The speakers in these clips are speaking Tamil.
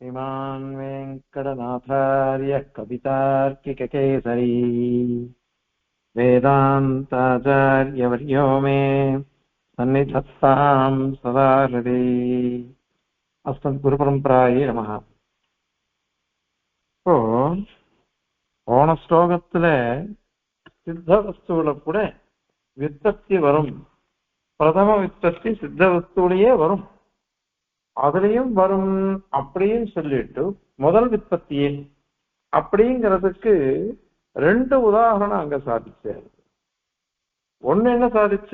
श्रीमान् वेङ्कटनाथार्यः कवितार्किककेसरी वेदान्ताचार्यवर्यो मे सन्निधत्तां सदा हृदि अस्मद्गुरुपरम्परायै நமः. இப்போ போன ஸ்லோகத்துல சித்த வஸ்துவில கூட வித்தப்தி வரும், பிரதம வித்தப்தி சித்த வஸ்துவிலேயே வரும், அதுலயும் வரும் அப்படின்னு சொல்லிட்டு முதல் விற்பத்தியே அப்படிங்கிறதுக்கு ரெண்டு உதாரணம் அங்க சாதிச்சார். ஒண்ணு என்ன சாதிச்ச,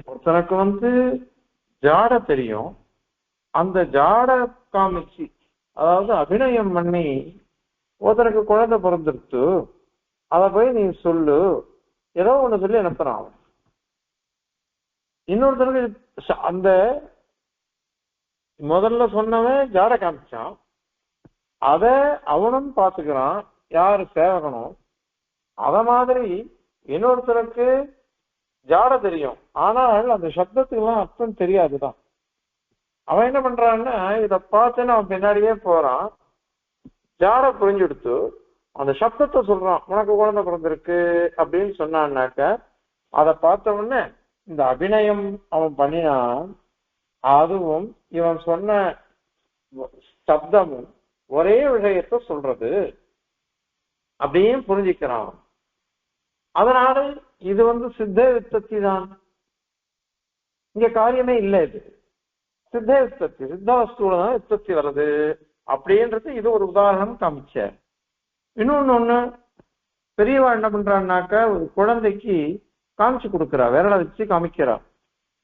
ஒருத்தனுக்கு ஜாட தெரியும், அந்த ஜாட காமிச்சு அதாவது அபிநயம் பண்ணி ஒருத்தனுக்கு குழந்தை பிறந்துருத்து, அதை போய் நீ சொல்லு ஏதோ ஒண்ணு சொல்லி அனுப்புறான். இன்னொருத்தனுக்கு அந்த முதல்ல சொன்னவன் ஜாட காமிச்சான், அத அவனும் பாத்துக்கிறான் யாரு சேவகனும். அத மாதிரி இன்னொருத்தருக்கு ஜாட தெரியும், ஆனால் அந்த சப்தத்துக்கு எல்லாம் அர்த்தம் தெரியாதுதான். அவன் என்ன பண்றான்னா இத பார்த்துன்னு அவன் பின்னாடியே போறான், ஜாட புரிஞ்சுடுத்து அந்த சப்தத்தை சொல்றான், உனக்கு குழந்தை பிறந்திருக்கு அப்படின்னு சொன்னான்னாக்க அதை பார்த்த உடனே இந்த அபிநயம் அவன் பண்ணினான், அதுவும் இவன் சொன்ன சப்தமும் ஒரே விஷயத்த சொல்றது அப்படியே புரிஞ்சுக்கிறான். அதனால இது சித்த வித்தத்தி தான், இங்க காரியமே இல்லை. இது சித்த வித்தத்தி, சித்த வஸ்துல தான் வித்தத்தி வருது அப்படின்றது இது ஒரு உதாரணம் காமிச்சார். இன்னொன்னு பெரியவா என்ன பண்றான்னாக்க ஒரு குழந்தைக்கு காமிச்சு கொடுக்குறா, விரலை வச்சு காமிக்கிறா,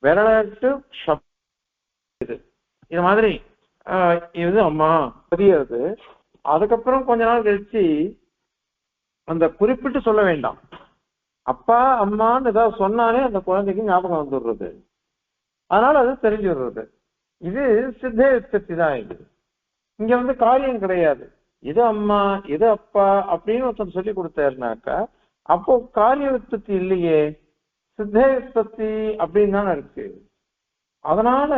விரலிட்டு இது மாதிரி இது அம்மா தெரியாது. அதுக்கப்புறம் கொஞ்ச நாள் கழிச்சு அந்த குறிப்பிட்டு சொல்ல வேண்டாம், அப்பா அம்மான்னு ஏதாவது சொன்னாலே அந்த குழந்தைக்கு ஞாபகம் வந்துடுறது, அதனால அது தெரிஞ்சுடுறது. இது சித்த வித்தத்தி தான். இது இங்க காரியம் கிடையாது, இது அம்மா இது அப்பா அப்படின்னு ஒருத்தர் சொல்லி கொடுத்தாருனாக்கா அப்போ காரிய வித்தத்தி இல்லையே, சித்த வித்தத்தி அப்படின்னு தானே இருக்கு. அதனால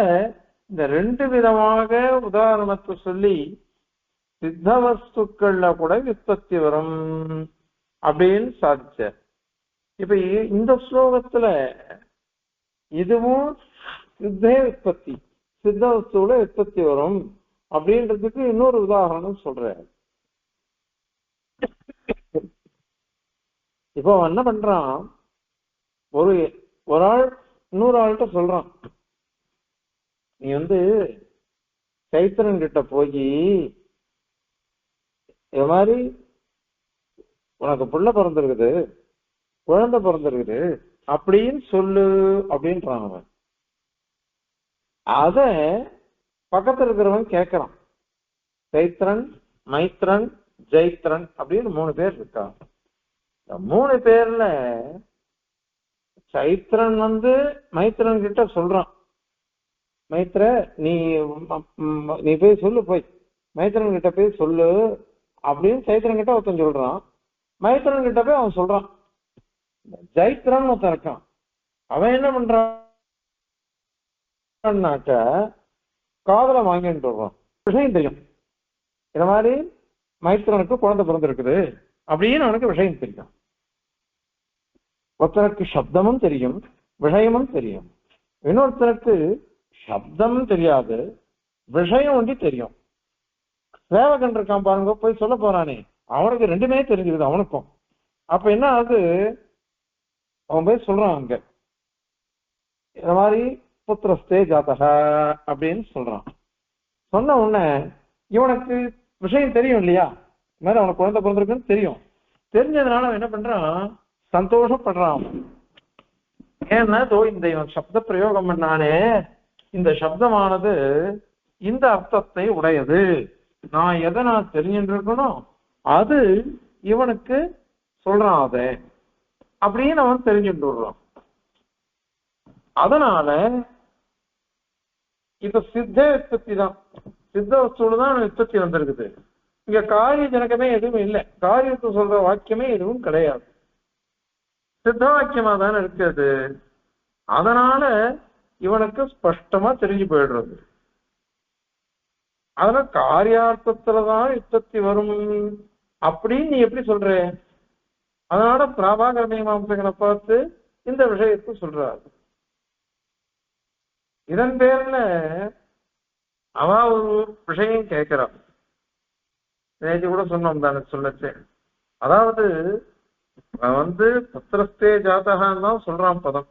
இந்த ரெண்டு விதமாக உதாரணத்தை சொல்லி சித்த வஸ்துக்கள்ல கூட விற்பத்தி வரும் அப்படின்னு சாதிச்சார். இப்ப இந்த ஸ்லோகத்துல இதுவும் சித்த விற்பத்தி, சித்த வஸ்துல விற்பத்தி வரும் அப்படின்றதுக்கு இன்னொரு உதாரணம் சொல்றார். இப்போ என்ன பண்றான், ஒரு ஆள் இன்னொரு ஆள்கிட்ட சொல்றான், நீ சைத்திரன் கிட்ட போய் இது மாதிரி உனக்கு புள்ள பிறந்திருக்குது, குழந்தை பிறந்திருக்குது அப்படின்னு சொல்லு அப்படின்றான். அவன் அத பக்கத்துல இருக்கிறவன் கேட்கறான். சைத்திரன், மைத்ரன், ஜெய்த்ரன் அப்படின்னு 3 பேர் இருக்கா. இந்த 3 பேர்ல சைத்திரன் மைத்ரன் கிட்ட சொல்றான், மைத்ர நீ போய் சொல்லு, போய் மைத்திரன் கிட்ட போய் சொல்லு அப்படின்னு சைத்திரன் கிட்ட ஒருத்தன் சொல்றான். மைத்திரன் கிட்ட போய் அவன் சொல்றான். ஜெய்த்ரன் ஒருத்தன் இருக்கான், அவன் என்ன பண்றான்னாக்க காதல வாங்கிட்டு வர்றான். விஷயம் தெரியும், இந்த மாதிரி மைத்திரனுக்கு குழந்தை பிறந்திருக்குது அப்படின்னு அவனுக்கு விஷயம் தெரியும். ஒருத்தனுக்கு சப்தமும் தெரியும், விஷயமும் தெரியும். இன்னொருத்தனுக்கு சப்தம் தெரியாது, விஷயம் ஒண்டி தெரியும். சேவகன் இருக்கான் பாருங்க, போய் சொல்ல போறானே, அவனுக்கு ரெண்டுமே தெரிஞ்சிருக்குது அவனுக்கும். அப்ப என்ன ஆகுது, அவன் போய் சொல்றான் அங்க இந்த மாதிரி புத்திரஸ்தே ஜாதக அப்படின்னு சொல்றான். சொன்ன உடனே இவனுக்கு விஷயம் தெரியும் இல்லையா, இந்த மாதிரி அவனுக்கு குழந்தை பிறந்திருக்குன்னு தெரியும். தெரிஞ்சதுனால அவன் என்ன பண்றான், சந்தோஷப்படுறான். ஏன்னா இந்த இவன் சப்த பிரயோகம் பண்ணானே, இந்த சப்தமானது இந்த அர்த்தத்தை உடையது, நான் எதை நான் தெரிஞ்சுட்டு இருக்கணும் அது இவனுக்கு சொல்றான், அத அப்படின்னு அவன் தெரிஞ்சுட்டு விடுறான். அதனால இப்ப சித்த விற்பத்தி தான், சித்த வஸ்துல தான் விற்பத்தி வந்திருக்குது. இங்க காரிய ஜனகமே எதுவும் இல்லை, காரியத்தை சொல்ற வாக்கியமே எதுவும் கிடையாது, சித்த வாக்கியமா தானே இருக்கிறது. அதனால இவனுக்கு ஸ்பஷ்டமா தெரிஞ்சு போயிடுறது. அதெல்லாம் காரியார்த்தத்துலதான் யுக்தி வரும் அப்படின்னு நீ எப்படி சொல்ற? அதனால பிராபாகர மீமாம்சகனை பார்த்து இந்த விஷயத்தை சொல்றாரு. இதன் பேர்ல அவ ஒரு விஷயம் கேட்கிறான். நேற்று கூட சொன்னோம் தானே சொல்லச்சு. அதாவது புத்திரஸ்தே ஜாத்தகான்னு தான் சொல்றான் பதம்.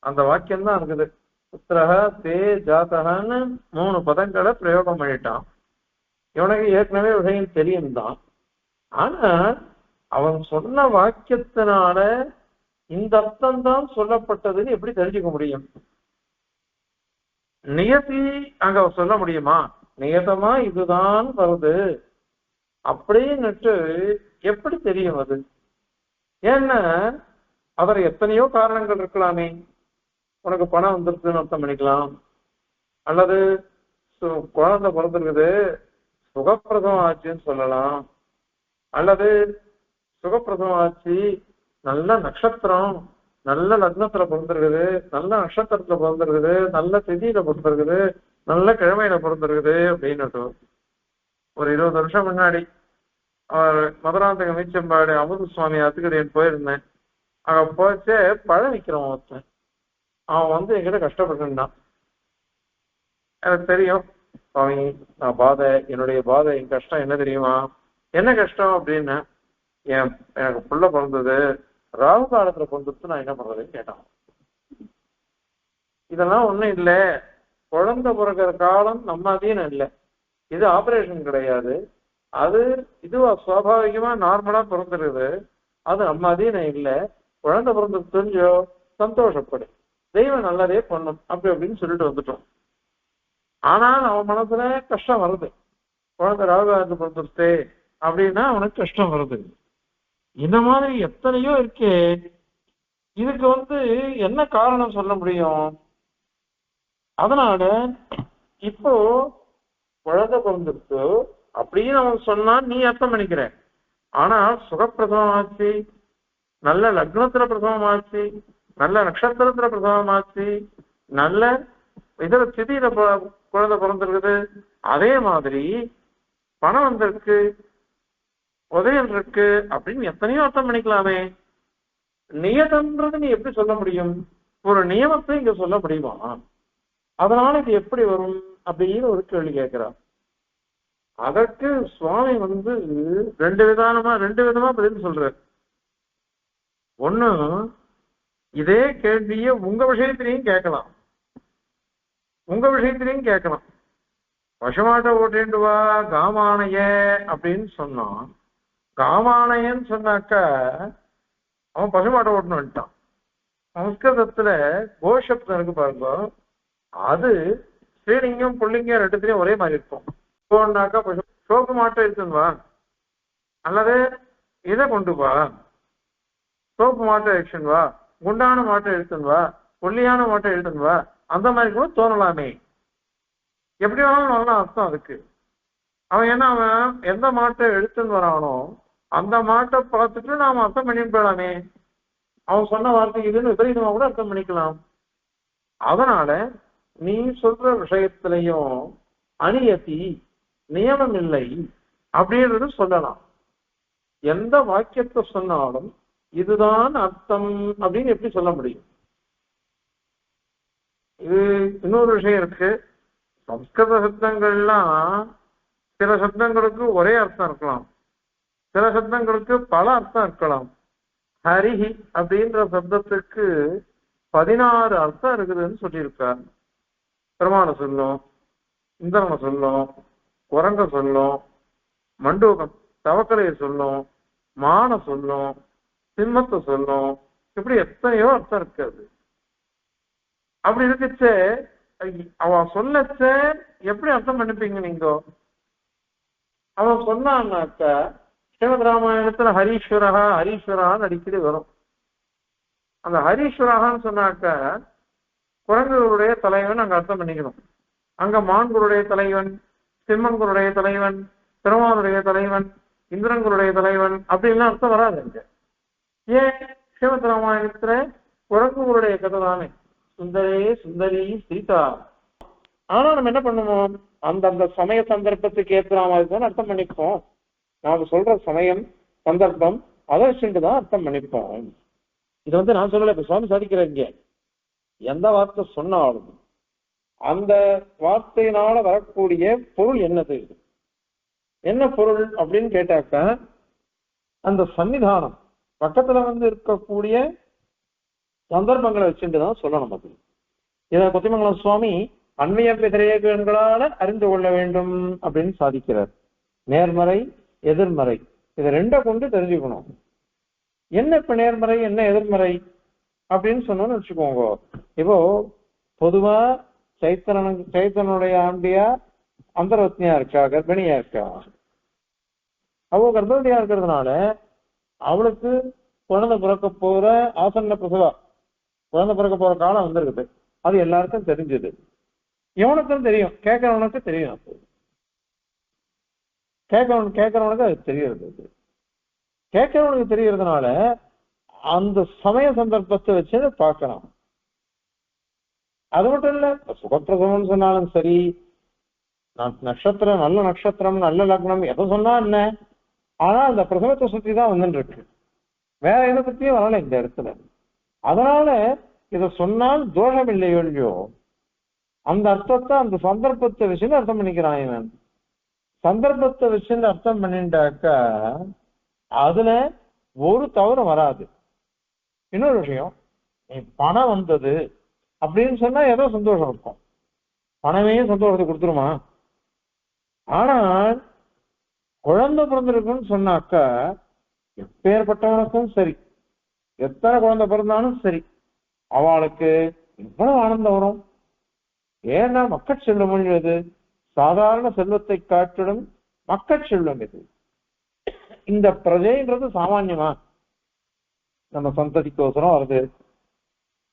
அந்த வாக்கியம் தான் இருக்குது. புத்திரஹ தே ஜாத்தகான்னு 3 பதங்களை பிரயோகம் பண்ணிட்டான். இவனுக்கு ஏற்கனவே விஷயம் தெரியும் தான். ஆனா அவன் சொன்ன வாக்கியத்தினால இந்த அர்த்தம் தான் சொல்லப்பட்டதுன்னு எப்படி தெரிஞ்சுக்க முடியும்? நியதி அங்க சொல்ல முடியுமா? நியதமா இதுதான் வருது அப்படின்னுட்டு எப்படி தெரியும் அது? ஏன்னா அவர் எத்தனையோ காரணங்கள் இருக்கலாமே. உனக்கு பணம் வந்துருக்குன்னு அர்த்தம் பண்ணிக்கலாம், அல்லது குழந்தை பிறந்திருக்குது சுகப்பிரதம் ஆச்சுன்னு சொல்லலாம், அல்லது சுகப்பிரதம் ஆச்சு நல்ல நட்சத்திரம் நல்ல லக்னத்துல பிறந்திருக்குது, நல்ல நட்சத்திரத்துல பிறந்திருக்குது, நல்ல திதியில பிறந்திருக்குது, நல்ல கிழமையில பிறந்திருக்குது அப்படின்னுட்டு. ஒரு 20 வருஷம் முன்னாடி மதுராந்தக மீச்சம்பாடு அமுது சுவாமி அத்துக்கடையன் போயிருந்தேன். அங்க போச்சே பழம் விற்கிறவன் ஒருத்தன். அவன் என்கிட்ட கஷ்டப்பட்டுருந்தான். எனக்கு தெரியும் சுவாமி, நான் பாதை, என்னுடைய பாதை, என் கஷ்டம் என்ன தெரியுமா? என்ன கஷ்டம் அப்படின்னா, எனக்கு புள்ள பிறந்தது ராகு காலத்துல பிறந்துட்டு நான் என்ன பண்றதுன்னு கேட்டான். இதெல்லாம் ஒண்ணும் இல்லை, குழந்தை பிறக்கிற காலம் நம்ம அதீனம் இல்லை, இது ஆபரேஷன் கிடையாது, அது இதுவா சுவாபாவிகமா நார்மலா பிறந்துருக்குது, அது நம்ம அதீனம் இல்லை, குழந்தை பிறந்தது தெரிஞ்சோ சந்தோஷப்படு, தெய்வம் நல்லதே பண்ணும் அப்படி அப்படின்னு சொல்லிட்டு வந்துட்டோம். ஆனால் அவன் மனசுல கஷ்டம் வருது, குழந்தை ராகுகாலத்து பிறந்துருச்சு அப்படின்னா அவனுக்கு கஷ்டம் வருது. இந்த மாதிரி எத்தனையோ இருக்கே. இதுக்கு என்ன காரணம் சொல்ல முடியும்? அதனால இப்போ குழந்தை பிறந்திருக்கு அப்படின்னு அவன் சொன்னா நீ அர்த்தம் பண்ணிக்கிற. ஆனா சுகப்பிரசவம் ஆச்சு, நல்ல லக்னத்துல பிரசவம் ஆச்சு, நல்ல நட்சத்திரத்துல பிரசவம் ஆச்சு, நல்ல இதர திதியில குழந்தை பிறந்திருக்குது, அதே மாதிரி பணம் வந்திருக்கு, உதயம் இருக்கு அப்படின்னு எத்தனையோ அர்த்தம் பண்ணிக்கலாமே. நியதம்ன்றது நீ எப்படி சொல்ல முடியும்? ஒரு நியமத்தை இங்க சொல்ல முடியுமா? அதனால இது எப்படி வரும் அப்படின்னு ஒரு கேள்வி கேட்கிறார். அதற்கு சுவாமி ரெண்டு விதமா பதில் சொல்றார். ஒண்ணு, இதே கேள்விய உங்க விஷயத்திலையும் கேட்கலாம், பசுமாட்டை ஓட்டிண்டு வா காமானைய அப்படின்னு சொன்னான். காமானையன்னு சொன்னாக்கா அவன் பசுமாட்டை ஓட்டுன்னு வந்துட்டான். சம்ஸ்கிருதத்துல கோஷப்தம் இருக்கு பாருங்க, அது ஸ்ரீலிங்கம் புள்ளிங்கம் ரெண்டுத்திலையும் ஒரே மாதிரி இருக்கும். போனாக்கா சோப்பு மாட்டை எடுத்துன்னு வா, அல்லது இதை கொண்டு வா, சோப்பு மாட்டை எடுத்துன்னு வா, குண்டான மாட்டை எடுத்துன்னு வா, புள்ளியான மாட்டை எடுத்துன்னு வா, அந்த மாதிரி கூட தோணலாமே. எப்படி வேணாலும் வரலாம் அர்த்தம் அதுக்கு. அவன் எந்த மாட்டை எடுத்துன்னு வரானோ அந்த மாட்டை பார்த்துட்டு நாம அர்த்தம் பண்ணிட்டு போயிடலாமே. அவன் சொன்ன வார்த்தைக்கு இதுன்னு விபரீதமா கூட அர்த்தம் பண்ணிக்கலாம். அதனால நீ சொல்ற விஷயத்திலையும் அநியதி, நியமம் இல்லை அப்படின்றது சொல்லலாம். எந்த வாக்கியத்தை சொன்னாலும் இதுதான் அர்த்தம் அப்படின்னு எப்படி சொல்ல முடியும்? இது இன்னொரு விஷயம் இருக்கு. சம்ஸ்கிருத சப்தங்கள்லாம் சில சப்தங்களுக்கு ஒரே அர்த்தம் இருக்கலாம், சில சப்தங்களுக்கு பல அர்த்தம் இருக்கலாம். ஹரிஹி அப்படின்ற சப்தத்துக்கு 16 அர்த்தம் இருக்குதுன்னு சொல்லியிருக்கார். பெருமானை சொல்லும், இந்திரனை சொல்லும், குரங்க சொல்லும், மண்டூகம் தவக்கலையை சொல்லும், மான சொல்லும், சிம்மத்தை சொல்லும், இப்படி எத்தனையோ அர்த்தம் இருக்காது. அப்படி இருக்குச்சே அவன் சொல்லச்ச எப்படி அர்த்தம் பண்ணிப்பீங்க நீங்க? அவன் சொன்னான்னாக்க ஸ்ரீமத் ராமாயணத்துல ஹரீஸ்வரான்னு அடிக்கடி வரும். அந்த ஹரீஸ்வரான்னு சொன்னாக்க குரங்குகளுடைய தலைவன் அங்க அர்த்தம் பண்ணிக்கணும். அங்க மான்களுடைய தலைவன், சிம்மங்களுடைய தலைவன், பெருமானுடைய தலைவன், இந்திரங்களுடைய தலைவன் அப்படின்லாம் அர்த்தம் வராது அங்க. ஏன்? ஸ்ரீமத் ராமாயணத்துல குரங்குகளுடைய கதை தானே, சுந்தரே சுந்தரி சீதா. ஆனா நம்ம என்ன பண்ணுவோம், அந்தந்த சமய சந்தர்ப்பத்துக்கு ஏற்ற மாதிரி தான் அர்த்தம் பண்ணிப்போம். நாம சொல்ற சமயம் சந்தர்ப்பம் அதை வச்சுட்டு தான் அர்த்தம் பண்ணிப்போம். இது நான் சொல்லல, இப்ப சுவாமி சாதிக்கிறேன். இங்க எந்த வார்த்தை சொன்னாலும் அந்த வார்த்தையினால வரக்கூடிய பொருள் என்னது, என்ன பொருள் அப்படின்னு கேட்டாக்க அந்த சன்னிதானம் பக்கத்துல இருக்கக்கூடிய சந்தர்ப்பங்களை வச்சுட்டுதான் சொல்லணும். அது இத கொத்திமங்கலம் சுவாமி அண்மைய பிதரேகங்களால அறிந்து கொள்ள வேண்டும் அப்படின்னு சாதிக்கிறார். நேர்மறை எதிர்மறை இதை ரெண்ட கொண்டு தெரிஞ்சுக்கணும். என்ன இப்ப நேர்மறை என்ன எதிர்மறை அப்படின்னு சொன்னோம்னு வச்சுக்கோங்க. இப்போ பொதுவா சைத்தனுடைய ஆண்டியா அந்தரவத்னியா இருக்கா, கர்ப்பிணியா இருக்கா. அவ கர்ப்பவதியா இருக்கிறதுனால அவளுக்கு குழந்தை பிறக்க போற ஆசன்ன பிரசவா, குழந்தை பிறக்க போற காலம் வந்திருக்குது. அது எல்லாருக்கும் தெரிஞ்சது. இவனுக்கும் தெரியும், கேட்கறவனுக்கு தெரியும். கேட்கறவனுக்கு அது தெரியறது. கேட்கறவனுக்கு தெரியறதுனால அந்த சமய சந்தர்ப்பத்தை வச்சு பார்க்கலாம். அது மட்டும் இல்ல, சுகப்பிரசவம்னு சொன்னாலும் சரி, நட்சத்திரம் நல்ல நட்சத்திரம் நல்ல லக்னம் எதை சொன்னா என்ன, ஆனா அந்த பிரசவத்தை சுத்தி தான் வந்துட்டு இருக்கு, வேற எதை பத்தியும் வரல இந்த இடத்துல. அதனால இதை சொன்னால் தோஷம் இல்லையோ இல்லையோ, அந்த அர்த்தத்தை அந்த சந்தர்ப்பத்தை வச்சுன்னு அர்த்தம் பண்ணிக்கிறான் இவன். சந்தர்ப்பத்தை வச்சுன்னு அர்த்தம் பண்ணிட்டாக்கா அதுல ஒரு தவறு வராது. இன்னொரு விஷயம், பணம் வந்தது அப்படின்னு சொன்னா ஏதோ சந்தோஷம் இருக்கும், பணமே சந்தோஷத்தை கொடுத்துருமா. ஆனால் குழந்தை பிறந்திருக்குன்னு சொன்னாக்கா எப்பேற்பட்டவனுக்கும் சரி, எத்தனை குழந்தை பிறந்தாலும் சரி, அவளுக்கு இவ்வளவு ஆனந்தம் வரும். ஏன்னா மக்கள் செல்வம் இது சாதாரண செல்வத்தை காட்டிடும் மக்கள் செல்வம் இது. இந்த பிரஜைன்றது சாமான்யமா நம்ம சந்ததிக்கோசரம் வருது.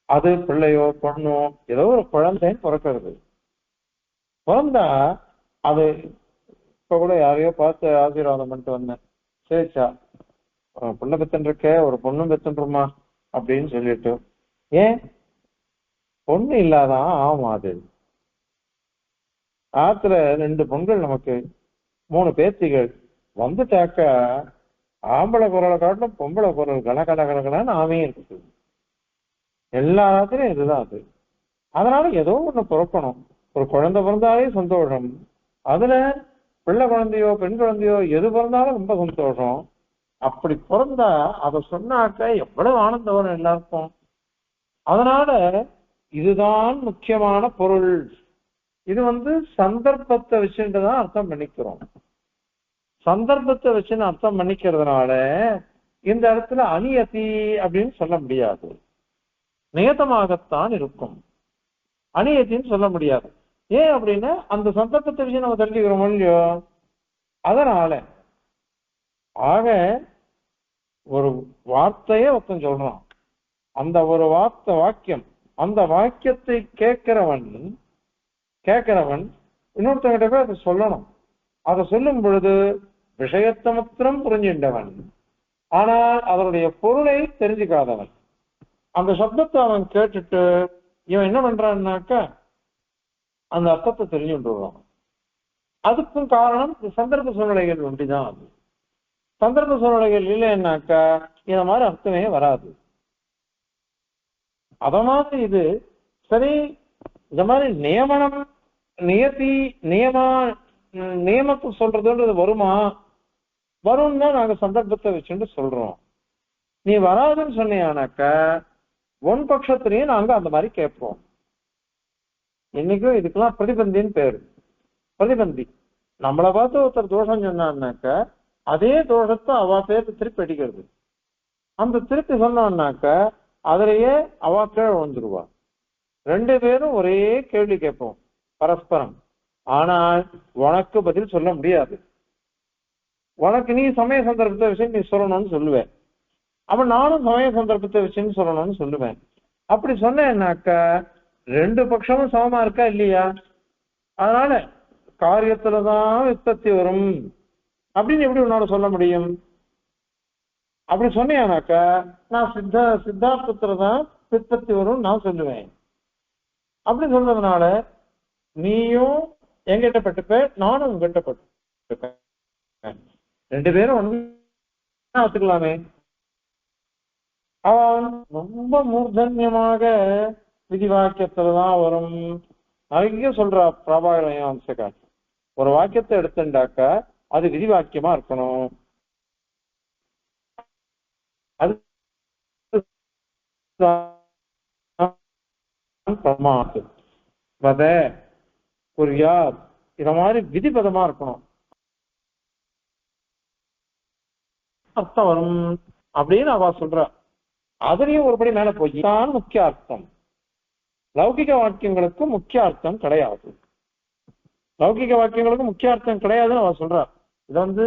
அது பிள்ளையோ பொண்ணோ ஏதோ ஒரு குழந்தைன்னு பிறக்கிறது. பிறந்தா அது இப்ப கூட யாரையோ பார்த்து ஆசீர்வாதம் பண்ணிட்டு வந்தேன். சரிச்சா பிள்ளை பெத்தன் இருக்க, ஒரு பொண்ணும் பெத்தன்றுமா அப்படின்னு சொல்லிட்டு, ஏன் பொண்ணு இல்லாதான் ஆமா. அது ஆத்துல 2 பொண்கள் நமக்கு 3 பேத்திகள் வந்துட்டாக்க ஆம்பளை குரலை காட்டிலும் பொம்பளை குரல் கலகலகலகலன்னு ஆமையும் இருக்குது. எல்லா ராத்திரியும் இதுதான் அது. அதனால ஏதோ ஒண்ணு பிறக்கணும். ஒரு குழந்தை பிறந்தாலே சந்தோஷம். அதுல பிள்ளை குழந்தையோ பெண் குழந்தையோ எது பிறந்தாலும் ரொம்ப சந்தோஷம். அப்படி பிறந்தா அதை சொன்னாக்க எவ்வளவு ஆனந்தம் வரும் எல்லாருக்கும். அதனால இதுதான் முக்கியமான பொருள். இது சந்தர்ப்பத்தை வச்சுட்டுதான் அர்த்தம் பண்ணிக்கிறோம். சந்தர்ப்பத்தை வச்சுன்னு அர்த்தம் பண்ணிக்கிறதுனால இந்த இடத்துல அநியதி அப்படின்னு சொல்ல முடியாது, நியதமாகத்தான் இருக்கும். அநியத்தின்னு சொல்ல முடியாது. ஏன் அப்படின்னா அந்த சந்தர்ப்பத்தை வச்சு நம்ம தெரிஞ்சுக்கிறோம் இல்லையோ. அதனால ஆக ஒரு வார்த்தையே ஒருத்தன் சொல்றான், அந்த ஒரு வாக்கியம், அந்த வாக்கியத்தை கேட்கிறவன் இன்னொருத்தங்கிட்ட போய் அதை சொல்லணும். அதை சொல்லும் பொழுது விஷயத்தை மாத்திரம் புரிஞ்சின்றவன், ஆனால் அதனுடைய பொருளை தெரிஞ்சுக்காதவன். அந்த சப்தத்தை அவன் கேட்டுட்டு இவன் என்ன பண்றான்னாக்க அந்த அர்த்தத்தை தெரிஞ்சுட்டுருவான். அதுக்கும் காரணம் சந்தர்ப்ப சூழ்நிலைகள் ஒன்றிதான். அது சந்தர்ப்ப சூழ்நிலைகள் இல்லைன்னாக்கா இந்த மாதிரி அர்த்தமே வராது. அத மாதிரி இது சரி. இந்த மாதிரி நியமனம் நியதி நியமத்தை சொல்றதுன்றது வருமா? வரும் தான் நாங்க சந்தர்ப்பத்தை வச்சுட்டு சொல்றோம். நீ வராதுன்னு சொன்னீங்கன்னாக்க ஒன் பட்சத்திலையும் நாங்க அந்த மாதிரி கேட்போம். இன்னைக்கும் இதுக்கெல்லாம் பிரதிபந்தின்னு பேரு. பிரதிபந்தி நம்மளை பார்த்து ஒருத்தர் தோஷம் சொன்னான்னாக்க அதே தோஷத்தை அவ பேருக்கு திருப்பி அடிக்கிறது. அந்த திருப்பி சொன்னான்னாக்க அதிலேயே அவ கீழே வந்துருவா. 2 பேரும் ஒரே கேள்வி கேட்போம் பரஸ்பரம். ஆனால் உனக்கு பதில் சொல்ல முடியாது. உனக்கு நீ சமய சந்தர்ப்பத்தை விஷயம் நீ சொல்லணும்னு சொல்லுவேன், அப்ப நானும் சமய சந்தர்ப்பத்தை விஷயம் சொல்லணும்னு சொல்லுவேன். அப்படி சொன்னேன்னாக்கா 2 பட்சமும் சமமா இருக்கா இல்லையா? அதனால காரியத்துலதான் விற்பத்தி வரும் அப்படின்னு எப்படி உன்னால சொல்ல முடியும்? அப்படி சொன்னேனாக்கா நான் சித்தார்த்தத்துலதான் விற்பத்தி வரும் நான் சொல்லுவேன். அப்படி சொல்றதுனால நீயும் என்கிட்ட பட்டுப்ப நானும் உங்ககிட்ட பட்டுப்பேன், ரெண்டு பேரும் ஒண்ணு ஒத்துக்கலாமே. அவன் ரொம்ப மூர்தன்யமாக விதிவாக்கியத்துலதான் வரும் நிறைய சொல்றா பிரபாகரன் அம்சக்கார். ஒரு வாக்கியத்தை எடுத்துட்டாக்கா அது விதிவாக்கியமா இருக்கணும், அது வத குறியாத் இத மாதிரி விதிபதமா இருக்கணும், அர்த்தம் வரும் அப்படின்னு அவ சொல்றா. அதுலயும் ஒருபடி மேல போய் தான் முக்கிய அர்த்தம். லௌகிக வாக்கியங்களுக்கு முக்கிய அர்த்தம் கிடையாது, லௌகிக வாக்கியங்களுக்கு முக்கிய அர்த்தம் கிடையாதுன்னு அவ சொல்றா. இது வந்து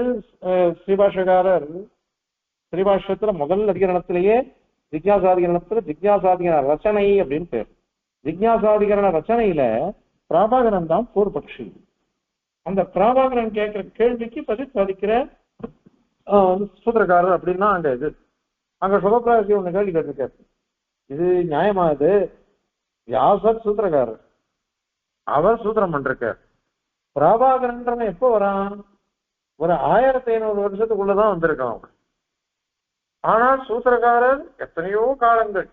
ஸ்ரீபாஷகாரர் ஸ்ரீபாஷ்யத்துல முதல் அதிகரணத்திலேயே ஜிக்ஞாசாதிகரணத்துல ஜிக்ஞாசாதிகரண ரச்சனை அப்படின்னு பேர். ஜிக்ஞாசாதிகரண ரச்சனையில பிராபாகரன் தான் பூர்வபக்ஷி. அந்த பிராபாகரன் கேட்கிற கேள்விக்கு பதில் சாதிக்கிற சூத்திரக்காரர் அப்படின்னா அங்க இது அங்க சுபப்பிராசி ஒண்ணு கேள்வி கேட்டிருக்காரு. இது நியாயமா? இது வியாசர் சூத்திரக்காரர், அவர் சூத்திரம் பண்றார். பிராபாகரன் எப்போ வரான்? ஒரு 1500 வருஷத்துக்குள்ளதான் வந்திருக்கான். ஆனால் சூத்திரக்காரர் எத்தனையோ காலங்கள்,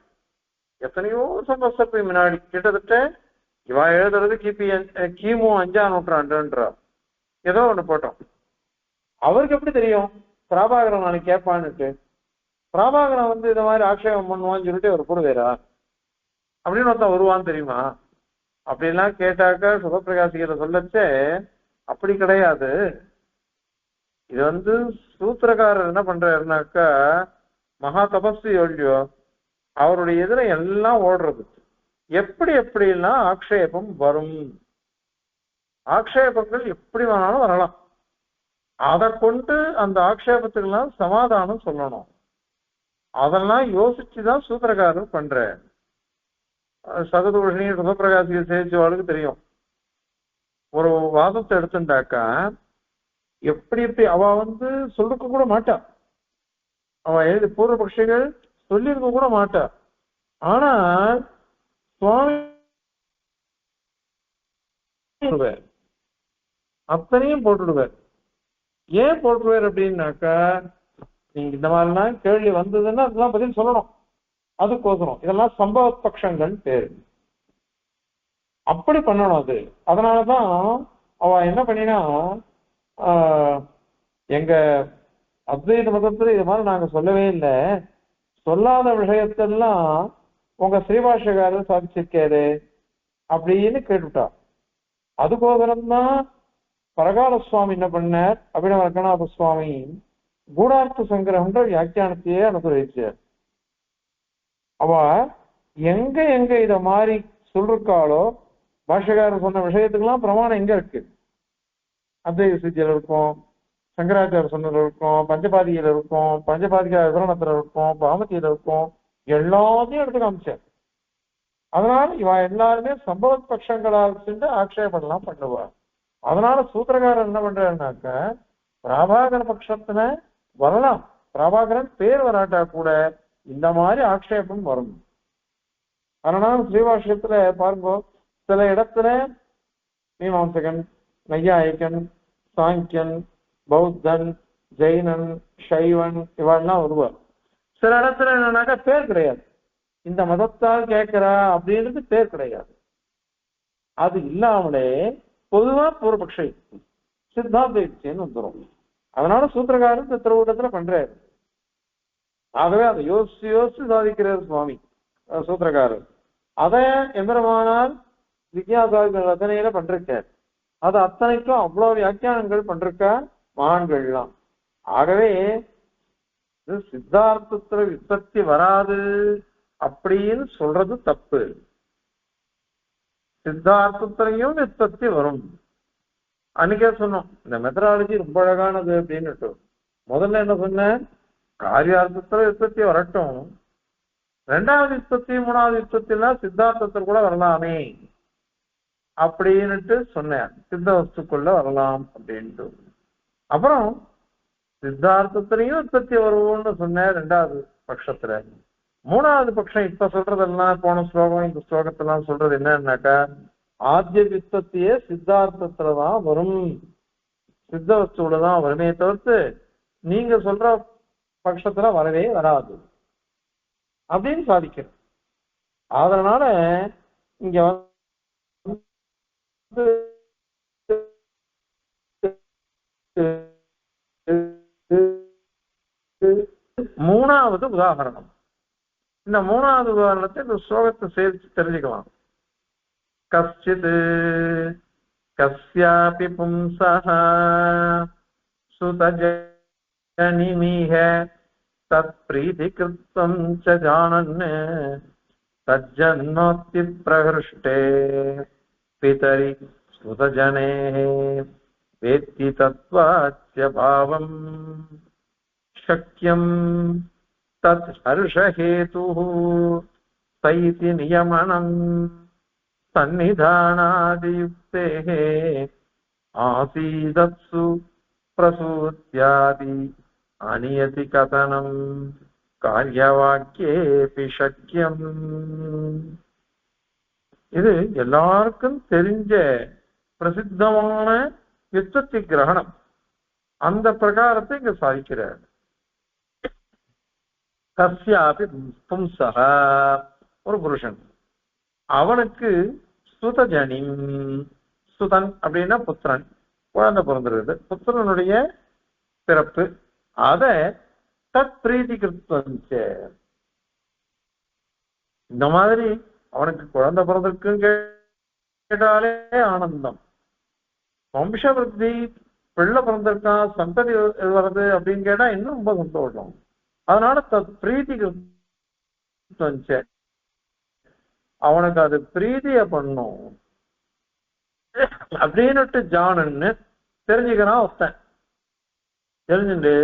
எத்தனையோ சம்பவத்துக்கு முன்னாடி, கிட்டத்தட்ட இவா எழுதுறது கிமு 5ஆம் நூற்றாண்டுன்றார். ஏதோ ஒண்ணு போட்டோம். அவருக்கு எப்படி தெரியும் பிராபாகரன் நாளைக்கு கேட்பான்னுட்டு? பிராபாகரன் வந்து இந்த மாதிரி ஆட்சேபம் பண்ணுவான்னு சொல்லிட்டு அவர் போடுவேரா அப்படின்னு ஒருத்தன் வருவான்னு தெரியுமா? அப்படின்லாம் கேட்டாக்க சுபப்பிரகாசிகளை சொல்லச்சே அப்படி கிடையாது. இது வந்து சூத்திரக்காரர் என்ன பண்றாருனாக்கா மகா தபஸ்வி இல்லையோ, அவருடைய எதிர எல்லாம் ஓடுறது. எப்படி எப்படிலாம் ஆக்ஷேபம் வரும், ஆக்ஷேபங்கள் எப்படி வேணாலும் வரலாம். அதை கொண்டு அந்த ஆக்ஷேபத்துக்கெல்லாம் சமாதானம் சொல்லணும். அதெல்லாம் யோசிச்சுதான் சூத்திரக்காரர் பண்ற. சகதூஷணியும் சுபப்பிரகாசியை சேர்ச்சவாளுக்கு தெரியும். ஒரு வாதத்தை எடுத்துட்டாக்கா எப்படி எப்படி அவ வந்து சொல்லிருக்க கூட மாட்டா, அவ எழுதி பூர்வபக்ஷிகள் சொல்லியிருக்க கூட மாட்டா. ஆனா சுவாமி அத்தனையும் போட்டுடுவார். ஏன் போட்டுருவார் அப்படின்னாக்கா, நீங்க இந்த மாதிரிலாம் கேள்வி வந்ததுன்னா அதெல்லாம் பதில் சொல்லணும், அதுக்கோசரம். இதெல்லாம் சம்பவ பட்சங்கள் பேரு, அப்படி பண்ணணும் அது. அதனாலதான் அவ என்ன பண்ணினா, எங்க அத்வைத மதத்துல இது மாதிரி நாங்க சொல்லவே இல்லை, சொல்லாத விஷயத்தெல்லாம் உங்க ஸ்ரீபாஷகாரர் சாதிச்சிருக்காரு அப்படின்னு கேட்டுட்டா. அதுக்கோசரம்தான் பரகால சுவாமி என்ன பண்ணார், அபிநவ ரங்கநாத சுவாமி கூடார்த்த சங்கிரகம்ன்ற வியாக்கியானத்தையே அனுகிரகிச்சார். அவ எங்க எங்க இத மாதிரி சொல்லிருக்காளோ, பாஷகாரர் சொன்ன விஷயத்துக்கெல்லாம் பிரமாணம் எங்க இருக்கு? அத்வைத சித்தியில இருக்கும், சங்கராச்சாரிய சொன்னதுல இருக்கும், பஞ்சபாதியில இருக்கும், பஞ்சபாதிக விவரணத்துல இருக்கும், பாமதியில இருக்கும், எல்லாத்தையும் எடுத்து காமிச்சார். அதனால இவ எல்லாருமே சம்பவ பட்சங்களால் சென்று ஆக்ஷேபம்லாம் பண்ணுவார். அதனால சூத்திரக்காரர் என்ன பண்றாருனாக்க, பிராபாகர பட்சத்துல வரலாம், பிராபாகரன் பேர் வராட்டா கூட இந்த மாதிரி ஆக்ஷேபம் வரும். அதனால ஸ்ரீபாஷ்யத்துல பாருங்க, சில இடத்துல மீமாம்சகன், நையாயிகன், சாங்கியன், பௌத்தன், ஜெயினன், சைவன் இவெல்லாம் வருவார். சில இடத்துல என்னன்னாக்கா பேர் கிடையாது, இந்த மதத்தால் கேட்கிறா அப்படின்றது பேர் கிடையாது. அது இல்லாமலே பொதுவா பூர்வபக்ஷ சித்தாந்த யுக்தின்னு வந்துடும். அதனால சூத்திரக்காரர் சித்திரக்கூட்டத்துல பண்றாரு. ஆகவே அதை யோசிச்சு யோசிச்சு சாதிக்கிறார் சுவாமி சூத்திரக்காரர். அதை எந்திரமானால் வித்யாசாதிகள் ரச்சனையில பண்றார். அது அத்தனைக்கும் அவ்வளவு வியாக்கியானங்கள் பண்றா மகான்கள்லாம். ஆகவே சித்தார்த்தத்துல விற்பத்தி வராது அப்படின்னு சொல்றது தப்பு. சித்தார்த்தத்திலையும் விற்பத்தி வரும். அன்னைக்கே சொன்னோம், இந்த மெத்தடாலஜி ரொம்ப அழகானது அப்படின்னுட்டு. முதல்ல என்ன சொன்ன, காரியார்த்தத்துல விற்பத்தி வரட்டும், ரெண்டாவது விற்பத்தி மூணாவது விற்பத்திலாம் சித்தார்த்தத்தில் கூட வரலாமே அப்படின்னுட்டு சொன்னேன். சித்த வஸ்துக்குள்ள வரலாம் அப்படின்ட்டு. அப்புறம் சித்தார்த்தத்திலையும் விற்பத்தி வருவோம்னு சொன்னேன் ரெண்டாவது பட்சத்துல. மூணாவது பட்சம் இப்ப சொல்றதெல்லாம், போன ஸ்லோகம் இந்த ஸ்லோகத்தெல்லாம் சொல்றது என்னன்னாக்கா, ஆத்திய விற்பத்தியே சித்தார்த்தத்துலதான் வரும், சித்த வஸ்துலதான் வருமே தவிர்த்து நீங்க சொல்ற பட்சத்துல வரவே வராது அப்படின்னு சாதிக்கிறோம். அதனால இங்க வந்து மூணாவது உதாரணம், இந்த மூணாவது உதாரணத்தை இந்த ஸ்லோகத்தை சேர்த்து தெரிஞ்சுக்கலாம். கஸ்சித் கஸ்யாபி பும்சஹ சுதஜனிமிஹ தத் பிரீதிகிருத்தம் ச ஜானன் தஜ்ஜன்னோத்தி பிரஹிருஷ்டே பிதரி சுதஜனே வேத்தி தத்வாச்ய பாவம் சக்யம் தத் ஹர்ஷஹேதுः சைதி நியமனம் சந்நிதானாதியுக்தேः ஆசீதத்சு பிரசூத்யாதி அநியதி கதனம் காரியவாக்கியேபி சக்கியம். இது எல்லாருக்கும் தெரிஞ்ச பிரசித்தமான யுக்தி கிரகணம். அந்த பிரகாரத்தை இங்க சாதிக்கிறார். கஸ்யாபி பும்சஹ, ஒரு புருஷன், அவனுக்கு சுதஜனி, சுதன் அப்படின்னா புத்திரன், குழந்தை பிறந்திருக்குது, புத்திரனுடைய பிறப்பு, அத தத் பிரீதி கிருத்தம், இந்த மாதிரி அவனுக்கு குழந்தை பிறந்திருக்குன்னு கேட்டாலே ஆனந்தம், வம்சவருத்தி, பிள்ளை பிறந்திருக்கான், சந்ததி வருது அப்படின்னு கேட்டா இன்னும் ரொம்ப சந்தோஷம். அதனால தத் பிரீதி கிருத்தம், அவனுக்கு அது பிரீதிய பண்ணும் அப்படின்னுட்டு ஜானன்னு தெரிஞ்சுக்கிறான் ஒருத்தன். தெரிஞ்சுட்டு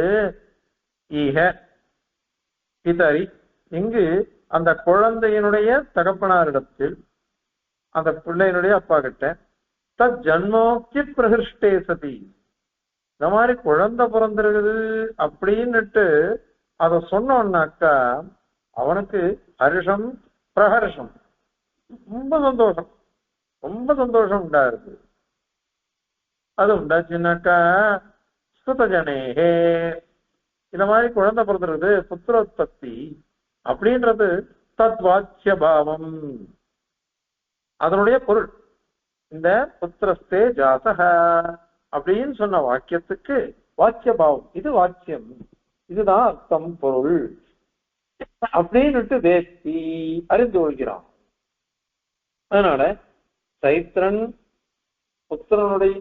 ஈக பிதரி, இங்கு அந்த குழந்தையினுடைய தகப்பனாரிடத்தில், அந்த பிள்ளையினுடைய அப்பா கிட்ட, தத் ஜன்மோக்கி பிரகிருஷ்டே சதி, இந்த மாதிரி குழந்தை பிறந்திருக்குது அப்படின்னுட்டு அதை சொன்னோம்னாக்கா அவனுக்கு ஹர்ஷம் பிரஹர்ஷம், ரொம்ப சந்தோஷம், ரொம்ப சந்தோஷம் உண்டாருது. அது உண்டாச்சுன்னாக்கா சுதஜனேகே, இந்த மாதிரி குழந்தை பிறந்திருக்குது, புத்திரோத்பத்தி அப்படின்றது தத் வாச்சிய பாவம், அதனுடைய பொருள். இந்த புத்திரஸ்தே ஜாதக அப்படின்னு சொன்ன வாக்கியத்துக்கு வாச்சிய பாவம், இது வாச்சியம், இதுதான் அர்த்தம், பொருள் அப்படின்னுட்டு வேத்தி அறிந்து கொள்கிறான். அதனால சைத்திரன் புத்திரனுடைய,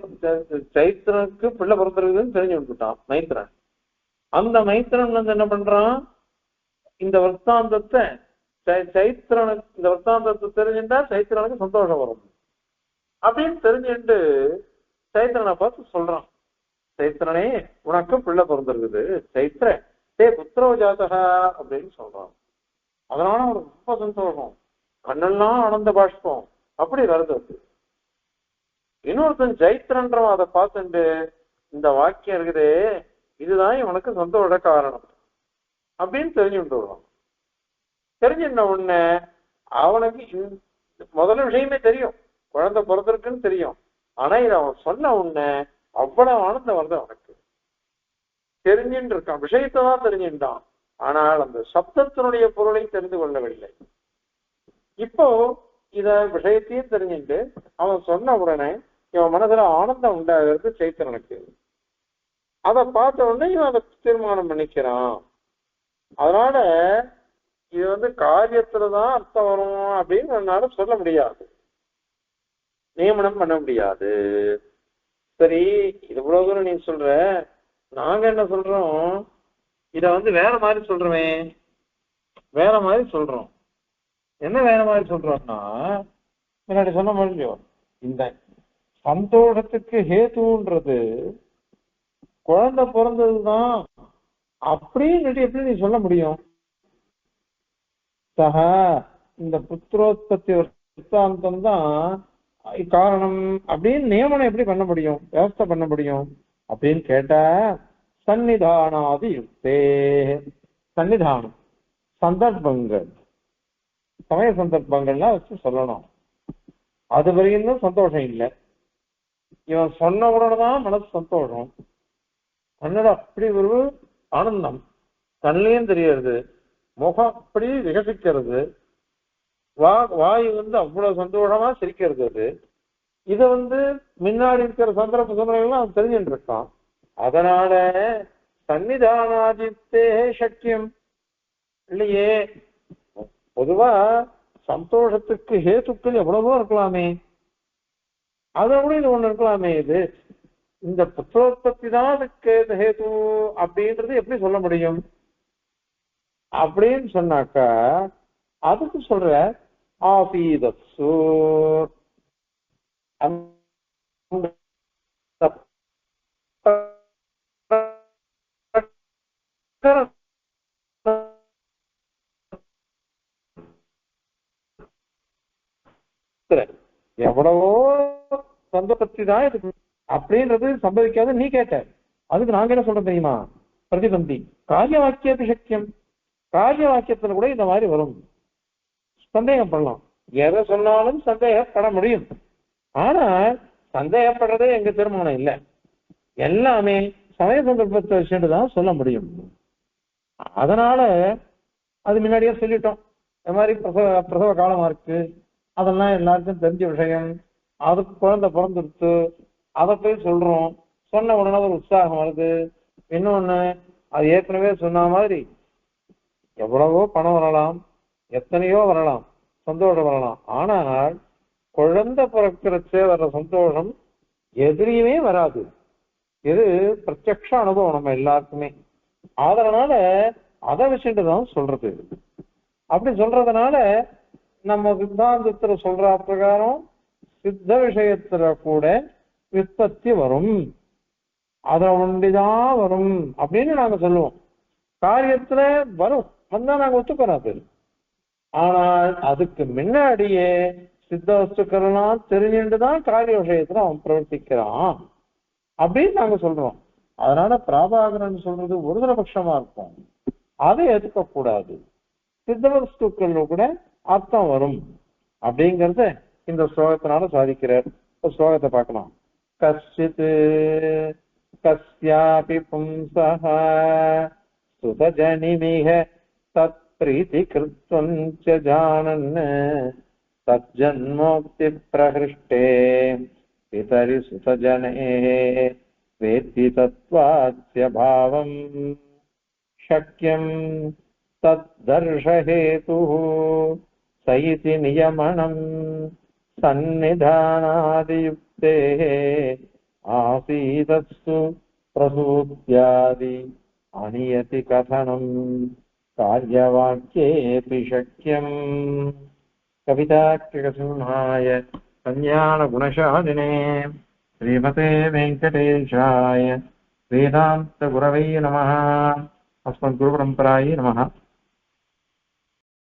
சைத்திரனுக்கு பிள்ளை பிறந்திருக்குதுன்னு தெரிஞ்சு விட்டுட்டான் மைத்திரன். அந்த மைத்திரன் வந்து என்ன பண்றான், இந்த வர்த்தாந்தத்தை சைத்திரனுக்கு, இந்த வர்த்தாந்தத்தை தெரிஞ்சுட்டா சைத்திரனுக்கு சந்தோஷம் வரும் அப்படின்னு தெரிஞ்சுட்டு சைத்திரனை பார்த்து சொல்றான், சைத்திரனே உனக்கு பிள்ளை பிறந்திருக்குது, சைத்திர தே புத்திரோ ஜாதகா அப்படின்னு சொல்றான். அதனால அவனுக்கு ரொம்ப சந்தோஷம், கண்ணெல்லாம் ஆனந்த பாஷ்பம் அப்படி வருது. இன்னொருத்தன் சைத்திரன்றவன் அதை பார்த்துட்டு இந்த வாக்கியம் இருக்குதே இதுதான் இவனுக்கு சந்தோஷ காரணம் அப்படின்னு தெரிஞ்சுட்டு வருவான். தெரிஞ்சிருந்த உடனே அவனுக்கு முதல் விஷயமே தெரியும், குழந்தை பிறந்திருக்குன்னு தெரியும். ஆனா இதை அவன் சொன்ன உடனே அவ்வளவு ஆனந்தம் வருது அவனுக்கு. தெரிஞ்சுட்டு இருக்கான், விஷயத்தை தான் தெரிஞ்சுட்டான், ஆனால் அந்த சப்தத்தினுடைய பொருளை தெரிந்து கொள்ளவில்லை. இப்போ இத விஷயத்தையும் தெரிஞ்சுட்டு அவன் சொன்ன உடனே இவன் மனதுல ஆனந்தம் உண்டாகிறது சைத்திரனுக்கு. அதை பார்த்த உடனே இவன் அதை தீர்மானம் பண்ணிக்கிறான். அதனால இது வந்து காரியத்துலதான் அர்த்தம் வரும் அப்படின்னு என்னால சொல்ல முடியாது, நியமனம் பண்ண முடியாது. சரி, இது இவ்வளவு தூரம் நீ சொல்ற, நாங்க என்ன சொல்றோம், இத வந்து வேற மாதிரி சொல்றோமே, வேற மாதிரி சொல்றோம். என்ன வேற மாதிரி சொல்றோம்னா, முன்னாடி சொன்ன மாதிரி இந்த சந்தோஷத்துக்கு ஹேத்துன்றது குழந்தை பிறந்ததுதான் அப்படின்னு எப்படி நீ சொல்ல முடியும்? சக இந்த புத்திரோத்பத்தி வர்த்தாந்தம் தான் காரணம் அப்படின்னு நியமனம் எப்படி பண்ண முடியும், வியவஸ்தை பண்ண முடியும் அப்படின்னு கேட்டா, சன்னிதானாதி யுக்தே, சன்னிதானம் சந்தர்ப்பங்கள், சமய சந்தர்ப்பங்கள்லாம் வச்சு சொல்லணும். அது வரையும் சந்தோஷம் இல்லை. இவன் சொன்ன உடனே தான் மனசு சந்தோஷம். அதனால அப்படி ஒரு ஆனந்தம் கண்ணிலையும் தெரியறது, முகம் அப்படி விகசிக்கிறது, வாய் அவ்வளவு சந்தோஷமா சிரிக்கிறது. அது இதை முன்னாடி இருக்கிற சந்தர்ப்பங்கள்லாம் அவன் தெரிஞ்சுட்டு இருக்கான். அதனால சன்னிதானாதித்தே சக்கியம் இல்லையே. பொதுவா சந்தோஷத்துக்கு ஹேத்துக்கள் எவ்வளவோ இருக்கலாமே, அதை விட இது ஒண்ணு இருக்கலாமே. இது இந்த புத்திரோத்பத்தி தான் அதுக்கு ஹேது அப்படின்றது எப்படி சொல்ல முடியும் அப்படின்னு சொன்னாக்கா, அதுக்கு சொல்ற ஆபீதத்சு எவ்வளவோ சந்தோஷத்தை தான் இருக்கு அப்படின்றது சம்பவிக்காது. நீ கேட்ட அதுக்கு நாங்க என்ன சொல்றோம் தெரியுமா? பிரதிபந்தி காரிய வாக்கியத்து சக்கியம். காரிய வாக்கியத்துல கூட இந்த மாதிரி வரும். சந்தேகம் பண்ணலாம், எதை சொன்னாலும் சந்தேகப்பட முடியும். ஆனா சந்தேகப்படுறதே எங்க தீர்மானம் இல்லை. எல்லாமே சமய சந்தர்ப்பத்தை வச்சுட்டு தான் சொல்ல முடியும். அதனால அது முன்னாடியே சொல்லிட்டோம். இந்த மாதிரி பிரசவ காலமா இருக்கு, அதெல்லாம் எல்லாருக்கும் தெரிஞ்ச விஷயம். அதுக்கு குழந்தை பிறந்துடுத்து, அதை போய் சொல்றோம். சொன்ன உடனே ஒரு உற்சாகம் வருது. இன்னொன்னு, அது ஏற்கனவே சொன்ன மாதிரி எவ்வளவோ பணம் வரலாம், எத்தனையோ வரலாம், சந்தோஷம் வரலாம். ஆனால் குழந்தை பிறக்கிறச்சே வர்ற சந்தோஷம் எதிரியுமே வராது. இது பிரத்யக்ஷ அனுபவம் நம்ம எல்லாருக்குமே. அதனால அதை வச்சுட்டு தான் சொல்றது. அப்படி சொல்றதுனால நம்ம சித்தாந்தத்துல சொல்ற பிரகாரம் சித்த விஷயத்துல கூட விற்பத்தி வரும், அதை ஒண்டிதான் வரும் அப்படின்னு நாங்க சொல்லுவோம். காரியத்துல வரும், வந்தா நாங்க ஒத்துக்கிறோம். ஆனால் அதுக்கு முன்னாடியே சித்த வஸ்துக்கள்லாம் தெரிஞ்சுட்டுதான் காரிய விஷயத்துல அவன் பிரவர்த்திக்கிறான் அப்படின்னு நாங்க சொல்றோம். அதனால பிராபாகரன் சொல்றது ஒருதலை பட்சமா இருக்கும், அதை ஏத்துக்க கூடாது. சித்த வஸ்துக்கள் கூட அர்த்தம் வரும் அப்படிங்கறத இந்த ஸ்லோகத்தினால சாதிக்கிறார். ஸ்லோகத்தை பார்க்கலாம். கஷ்டித் கஸ்யாபி பும்சஹ சுதஜனிமிஹ தத் பிரீதி கிருத்வம் ச ஜானன் தஜ்ஜன்மோக்தி பிரஹிருஷ்டே பிதரி சுதஜனே வேத்தி தத்வாஸ்ய பாவம் சக்யம் தத்தர்ஷஹேதுः சயிதி நியமனம் சந்நிதானாதியுக்தேः ஆசீதத்சு பிரசூத்யாதி அநியதி கதனம் காரியவாக்யேபி சக்யம். கவிதாக்கியசிம்ஹாய கல்யாண குணசாலினே ஸ்ரீமதே வெங்கடேஷாய வேதாந்த குரவே நமः. अस्मद्गुरुपरम्परायै नमः.